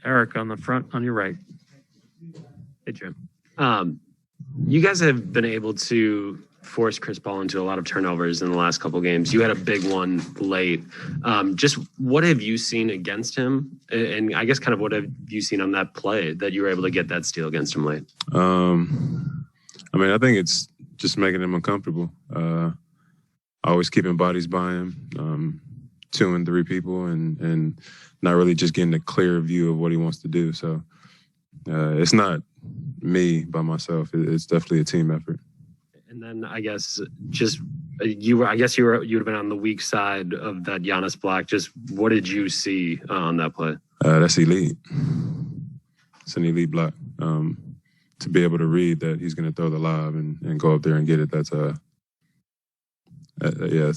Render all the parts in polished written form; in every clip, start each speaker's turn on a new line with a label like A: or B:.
A: Eric on the front, on your right.
B: Hey, Jim. You guys have been able to force Chris Paul into a lot of turnovers in the last couple games. You had a big one late. Just what have you seen against him? And I guess kind of what have you seen on that play that you were able to get that steal against him late?
C: I mean, I think it's just making him uncomfortable. Always keeping bodies by him, 2 and 3 people, and not really just getting a clear view of what he wants to do. So it's not me by myself. It's definitely a team effort.
B: And then I guess just you would have been on the weak side of that Giannis block. Just what did you see on that play?
C: That's elite. It's an elite block. To be able to read that he's going to throw the lob and go up there and get it, that's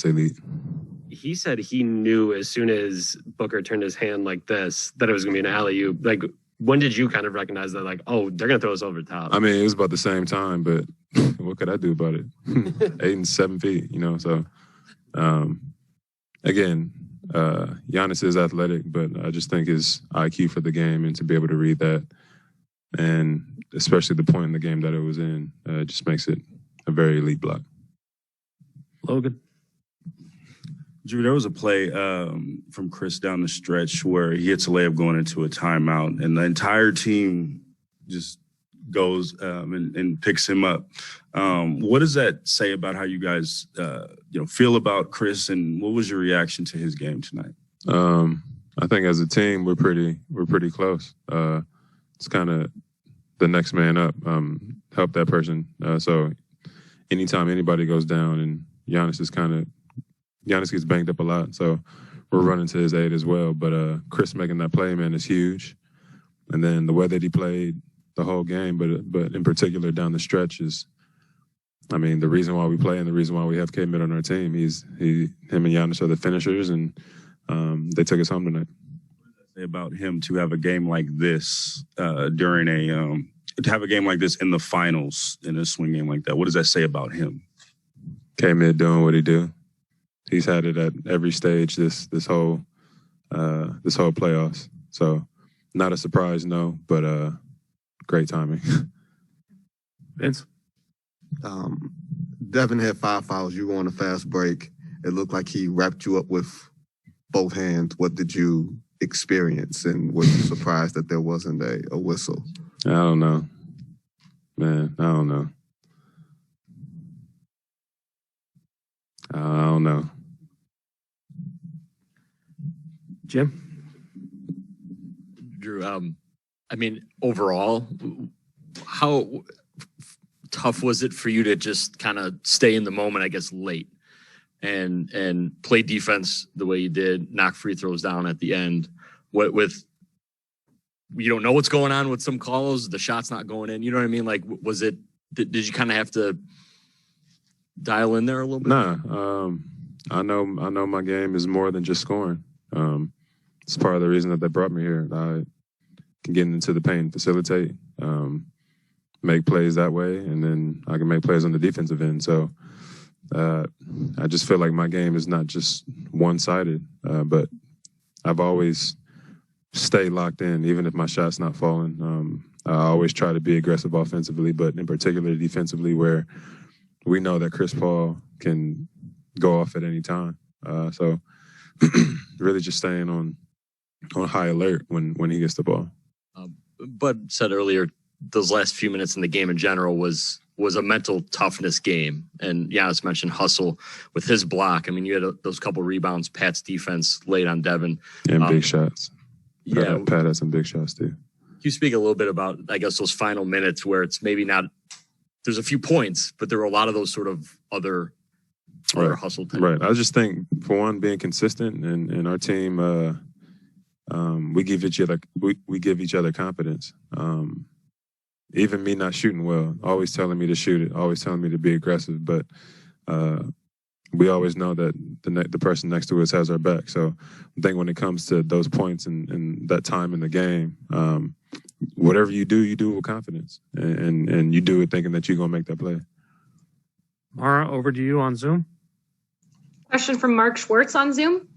C: elite.
B: He said he knew as soon as Booker turned his hand like this that it was going to be an alley-oop. Like, when did you kind of recognize that, like, oh, they're going to throw us over the top?
C: I mean, it was about the same time, but what could I do about it? 8 and 7 feet, So, again, Giannis is athletic, but I just think his IQ for the game and to be able to read that, and especially the point in the game that it was in, just makes it a very elite block.
B: Logan.
D: Jrue, there was a play from Chris down the stretch where he hits a layup going into a timeout, and the entire team just goes and picks him up. What does that say about how you guys feel about Chris, and what was your reaction to his game tonight?
C: I think as a team we're pretty close. It's kind of the next man up, help that person. So anytime anybody goes down, and Giannis gets banged up a lot, so we're running to his aid as well. But Chris making that play, man, is huge. And then the way that he played the whole game, but in particular down the stretch is, I mean, the reason why we play and the reason why we have K-Mid on our team. Him and Giannis are the finishers, and they took us home tonight.
D: What does that say about him to have a game like this to have a game like this in the finals, in a swing game like that? What does that say about him?
C: K-Mid doing what he do. He's had it at every stage this whole playoffs. So not a surprise, no, but great timing.
B: Vince?
E: Devin had 5 fouls. You were on a fast break. It looked like he wrapped you up with both hands. What did you experience, and were you surprised that there wasn't a whistle?
C: I don't know. Man, I don't know. I don't know.
B: Jim?
F: Jrue, I mean, overall, how tough was it for you to just kind of stay in the moment, I guess, late and play defense the way you did, knock free throws down at the end with you don't know what's going on with some calls, the shot's not going in, you know what I mean? Like, did you kind of have to dial in there a little bit?
C: Nah, I know my game is more than just scoring. It's part of the reason that they brought me here. I can get into the paint, facilitate, make plays that way, and then I can make plays on the defensive end. So I just feel like my game is not just one-sided, but I've always stayed locked in, even if my shot's not falling. I always try to be aggressive offensively, but in particular defensively, where we know that Chris Paul can go off at any time. So really just staying on high alert when he gets the ball.
F: Bud said earlier, those last few minutes in the game in general was a mental toughness game. And Giannis mentioned hustle with his block. I mean, you had those couple rebounds, Pat's defense late on Devin.
C: And big shots.
F: Yeah.
C: Pat had some big shots too.
F: Can you speak a little bit about, I guess, those final minutes where it's maybe not, there's a few points, but there were a lot of those sort of other hustle type.
C: Right. I just think, for one, being consistent, and our team, we give each other confidence. Even me not shooting well, always telling me to shoot it, always telling me to be aggressive, but we always know that the person next to us has our back. So I think when it comes to those points and that time in the game, whatever you do with confidence, and you do it thinking that you're going to make that play.
A: Mara, over to you on Zoom.
G: Question from Mark Schwartz on Zoom.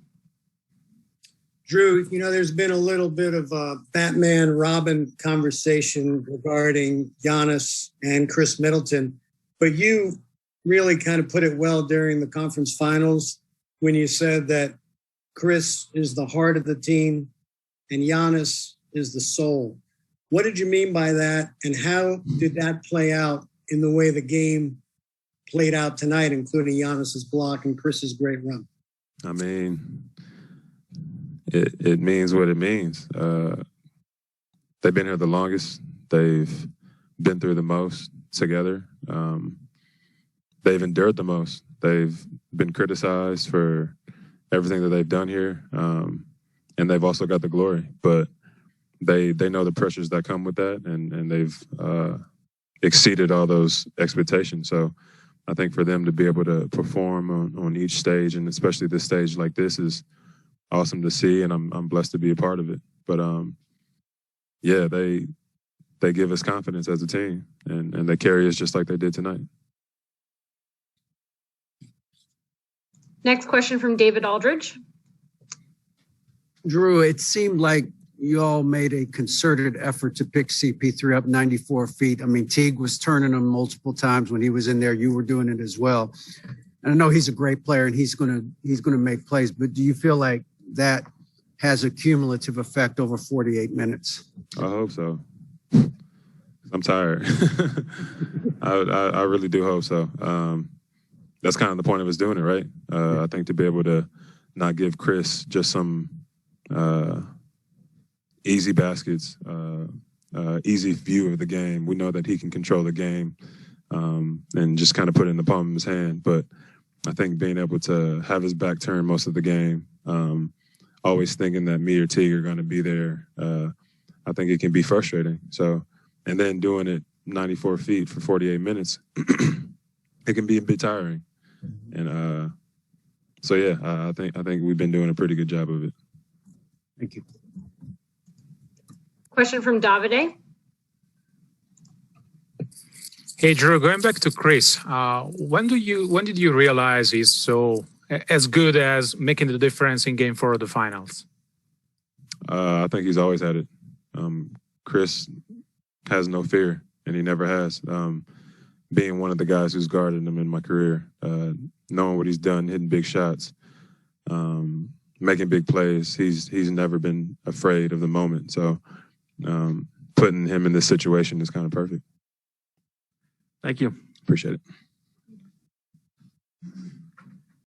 G: Jrue, there's been a little bit of a Batman Robin conversation regarding Giannis and Chris Middleton, but you really kind of put it well during the conference finals when you said that Chris is the heart of the team and Giannis is the soul. What did you mean by that, and how did that play out in the way the game played out tonight, including Giannis's block and Chris's great run?
C: I mean, it means what it means. They've been here the longest. They've been through the most together. They've endured the most. They've been criticized for everything that they've done here, and they've also got the glory. But they know the pressures that come with that, and they've exceeded all those expectations. So I think for them to be able to perform on each stage, and especially this stage like this, is awesome to see, and I'm blessed to be a part of it. But yeah, they give us confidence as a team, and they carry us just like they did tonight.
H: Next question from David Aldridge.
I: Jrue, it seemed like you all made a concerted effort to pick CP3 up 94 feet. I mean, Teague was turning him multiple times when he was in there. You were doing it as well. And I know he's a great player and he's gonna make plays, but do you feel like that has a cumulative effect over 48 minutes?
C: I hope so. I'm tired. I really do hope so. That's kind of the point of us doing it, right? I think to be able to not give Chris just some easy baskets, easy view of the game. We know that he can control the game and just kind of put it in the palm of his hand. But I think being able to have his back turned most of the game, always thinking that me or Teague are going to be there, I think it can be frustrating. So, and then doing it 94 feet for 48 minutes, it can be a bit tiring. And so, yeah, I think we've been doing a pretty good job of it.
I: Thank you.
H: Question from Davide.
J: Hey, Jrue, going back to Chris, when did you realize he's so as good as making the difference in Game 4 of the finals?
C: I think he's always had it. Chris has no fear, and he never has. Being one of the guys who's guarded him in my career, knowing what he's done, hitting big shots, making big plays, he's never been afraid of the moment. So putting him in this situation is kind of perfect.
A: Thank you.
C: Appreciate it.